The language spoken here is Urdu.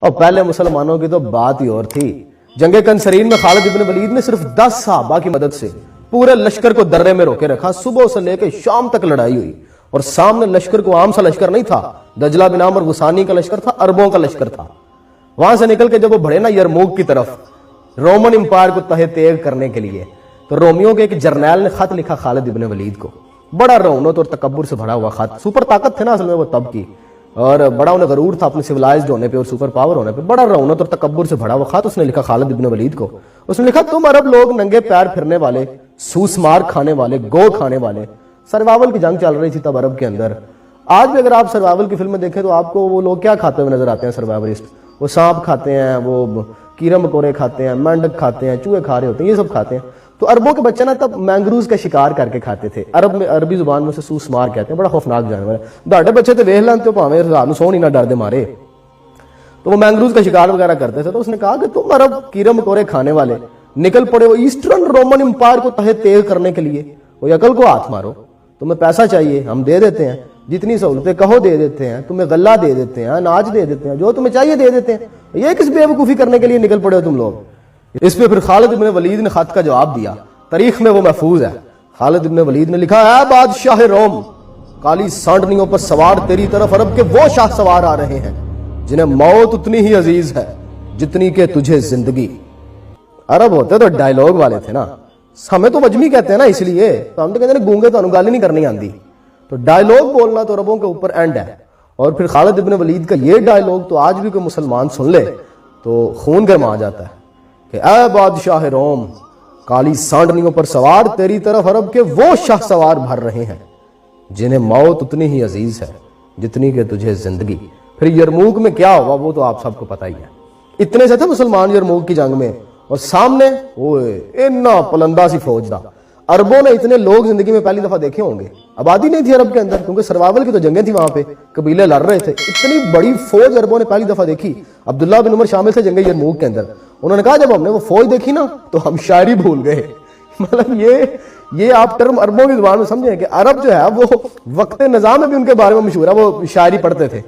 اور پہلے مسلمانوں کی تو بات ہی اور تھی. جنگ کنسرین میں خالد ابن ولید نے صرف 10 صحابہ کی مدد سے پورے لشکر کو درے میں روکے رکھا. صبح سے لے کے شام تک لڑائی ہوئی اور سامنے لشکر کو عام سا لشکر نہیں تھا. دجلہ بن عامر غسانی کا لشکر تھا, عربوں کا لشکر تھا. وہاں سے نکل کے جب وہ بڑھے نا یرموک کی طرف رومن امپائر کو تہہ تیغ کرنے کے لیے, تو رومیوں کے ایک جرنیل نے خط لکھا خالد ابن ولید کو. بڑا رونت اور تکبر سے بھرا ہوا خط. سپر طاقت تھے نا اصل میں وہ تب کی, اور بڑا انہیں غرور تھا اپنے سیولائزڈ ہونے پہ اور سپر پاور ہونے پہ. بڑا رونت اور تکبر سے بھرا ہوا خط اس نے لکھا خالد ابن ولید کو. اس نے لکھا, تم عرب لوگ ننگے پیر پھرنے والے, سوس مار کھانے والے, گو کھانے والے. سروائیول کی جنگ چل رہی تھی تب عرب کے اندر. آج بھی اگر آپ سروائیول کی فلمیں دیکھیں تو آپ کو وہ لوگ کیا کھاتے ہوئے نظر آتے ہیں سروائیولسٹ. وہ سانپ کھاتے ہیں, وہ کیڑے مکوڑے کھاتے ہیں, مینڈک کھاتے ہیں, چوہے کھا رہے ہوتے ہیں, یہ سب کھاتے ہیں. تو عربوں کے بچے نا تب مینگروز کا شکار کر کے کھاتے تھے. عرب میں عربی زبان میں سے سوس مار کہتے ہیں, بڑا خوفناک جانور ہے. داڑے بچے تو ویکھ لانتے ہو پاویں رات نوں سو نہیں نہ ڈر دے مارے. تو وہ مینگروز کا شکار وغیرہ کرتے تھے. تو اس نے کہا کہ تم عرب کیڑے مکوڑے کھانے والے نکل پڑے وہ ایسٹرن رومن امپائر کو تہہ تیغ کرنے کے لیے. وہ عقل کو ہاتھ مارو, تمہیں پیسہ چاہیے ہم دے دیتے ہیں, جتنی سہولتیں کہو دے دیتے ہیں, تمہیں غلہ دے دیتے ہیں, اناج دے دیتے ہیں, جو تمہیں چاہیے دے دیتے ہیں. یہ کس بے وقوفی کرنے کے لیے نکل پڑے ہو تم لوگ. اس پہ پھر خالد ابن ولید نے خط کا جواب دیا. تاریخ میں وہ محفوظ ہے. خالد ابن ولید نے لکھا, اے بادشاہ روم, کالی سانڈنیوں پر سوار تیری طرف عرب کے وہ شاہ سوار آ رہے ہیں جنہیں موت اتنی ہی عزیز ہے جتنی کہ تجھے زندگی. عرب ہوتے تو ڈائلوگ والے تھے نا, ہمیں تو وجمی کہتے ہیں نا, اس لیے تو ہم تو کہتے ہیں گونگے تو گل ہی نہیں کرنی آندی. تو ڈائلوگ بولنا تو عربوں کے اوپر اینڈ ہے. اور پھر خالد ابن ولید کا یہ ڈائلوگ تو آج بھی کوئی مسلمان سن لے تو خون گرما آ جاتا ہے کہ اے بادشاہ روم, کالی سانڈنیوں پر سوار تیری طرف عرب کے وہ شاہ سوار بھر رہے ہیں جنہیں موت اتنی ہی عزیز ہے جتنی کہ تجھے زندگی. پھر یرموک میں کیا ہوا وہ تو آپ سب کو پتہ ہی ہے. اتنے سے تھے مسلمان یرموک کی جنگ میں, اور سامنے اتنا پلندہ سی فوج دا. عربوں نے اتنے لوگ زندگی میں پہلی دفعہ دیکھے ہوں گے. آبادی نہیں تھی عرب کے اندر, کیونکہ سروائیول کی تو جنگیں تھی, وہاں پہ قبیلے لڑ رہے تھے. اتنی بڑی فوج عربوں نے پہلی دفعہ دیکھی. عبداللہ بن عمر شامل تھے جنگ یرموک کے اندر. انہوں نے کہا جب ہم نے وہ فوج دیکھی نا تو ہم شاعری بھول گئے. مطلب یہ آپ ٹرم عربوں کی زبان میں سمجھیں کہ عرب جو ہے وہ وقت نظام میں بھی ان کے بارے میں مشہور ہے, وہ شاعری پڑھتے تھے.